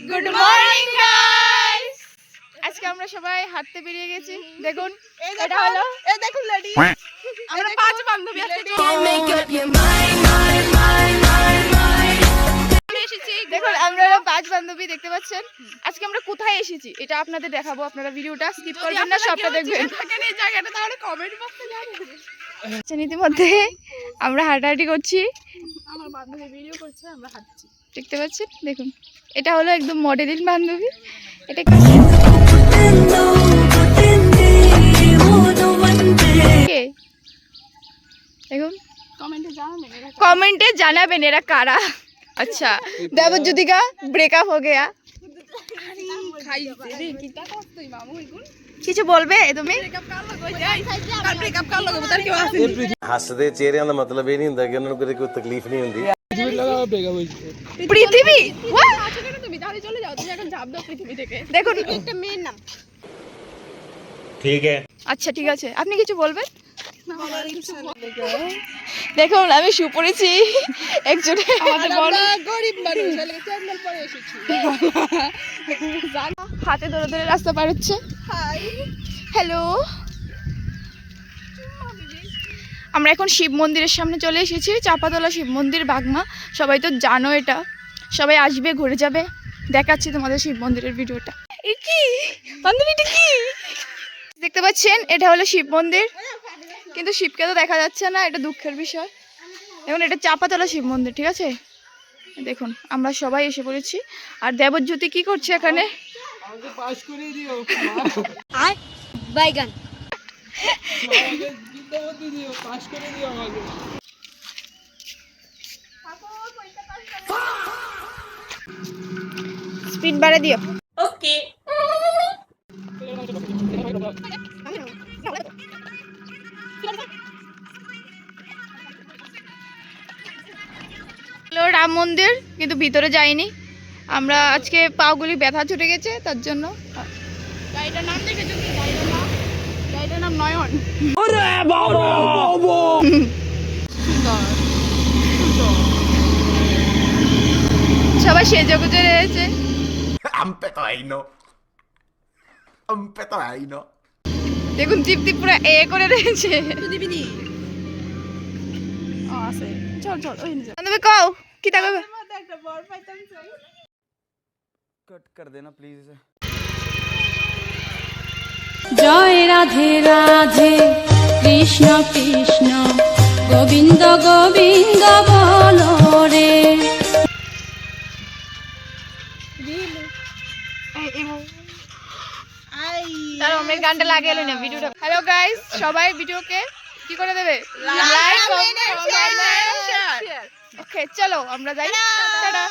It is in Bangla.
Good morning guys. আজকে আমরা সবাই হাঁটতে বেরিয়ে গেছি। দেখুন এটা হলো এই দেখুন লেডি, আমরা পাঁচ বান্ধবী আজকে এসেছি। দেখুন আমরা পাঁচ বান্ধবী দেখতে পাচ্ছেন। আজকে আমরা কোথায় এসেছি এটা আপনাদের দেখাবো, আপনারা ভিডিওটা স্কিপ করবেন না, সবটা দেখবেন। এই জায়গাটা তাহলে কমেন্ট বক্সে জানাবেন। ইতিমধ্যে আমরা হাঁটাহাঁটি করছি, আমার বান্ধবী ভিডিও করছে, আমরা হাঁটছি দেখতে পাচ্ছেন। দেখুন এটা হলো একদম মডেলিং বান্ধবী। এটা দেখুন কমেন্টে জানাবেন এরা কারা। আচ্ছা দেবজ্যোতি का ব্রেকআপ हो गया। কিছু বলবে তুমি? ਹੱਸਦੇ ਚਿਹਰਿਆਂ ਦਾ ਮਤਲਬ ਇਹ ਨਹੀਂ ਹੁੰਦਾ ਕਿ ਉਹਨਾਂ ਨੂੰ ਕਦੇ ਕੋਈ ਤਕਲੀਫ ਨਹੀਂ ਹੁੰਦੀ। পৃথিবী তুমি তাহলে চলে যাও, তুমি এখন ঝাঁপ দাও পৃথিবী থেকে। দেখুন একটা মেয়ের নাম। ঠিক আছে, আচ্ছা ঠিক আছে, আপনি কিছু বলবেন? দেখুন আমি শু পরেছি একজনে, গরিব মানুষ হাতে ধরে ধরে রাস্তা পার হচ্ছে। হ্যালো, আমরা এখন শিব মন্দিরের সামনে চলে এসেছি, চাপাতলা শিব মন্দির বাগমা। সবাই তো জানো এটা, সবাই আসবে ঘুরে যাবে। দেখাচ্ছি তোমাদের শিব মন্দিরের ভিডিওটা। কি বান্ধবীটা কি দেখতে পাচ্ছেন, এটা হলো শিব মন্দির, কিন্তু শিবকে তো দেখা যাচ্ছে না, এটা দুঃখের বিষয়। দেখুন এটা চাপাতলা শিব মন্দির, ঠিক আছে। দেখুন আমরা সবাই এসে পড়েছি। আর দেবজ্যোতি কি করছে এখানে? বাইগান স্পিড বাড়ে দিও। ওকে রাম মন্দির, কিন্তু ভিতরে যাইনি আমরা। আজকে পাগুলি ব্যথা ছুটে গেছে, তার জন্য। গাড়িটার নাম দেখেছো কি? গাড়িটার নাম নয়ন। সবাই সেজে গুজে রয়েছে। দেখুন দীপ্তি পুরো এ করে রয়েছে। চল চল তুমি কও কি তা কইবে? कट कर देना प्लीज इसे। জয় রাধে রাধে কৃষ্ণ কৃষ্ণ গোবিন্দ গোবিন্দ বলো রে। তাহলে আমি গানটা লাগিয়ে এলো না ভিডিওটা। হ্যালো গাইস, সবাই ভিডিওকে কি করে দেবে? Like, comment, share. ওকে চলো আমরা যাই, টাটা।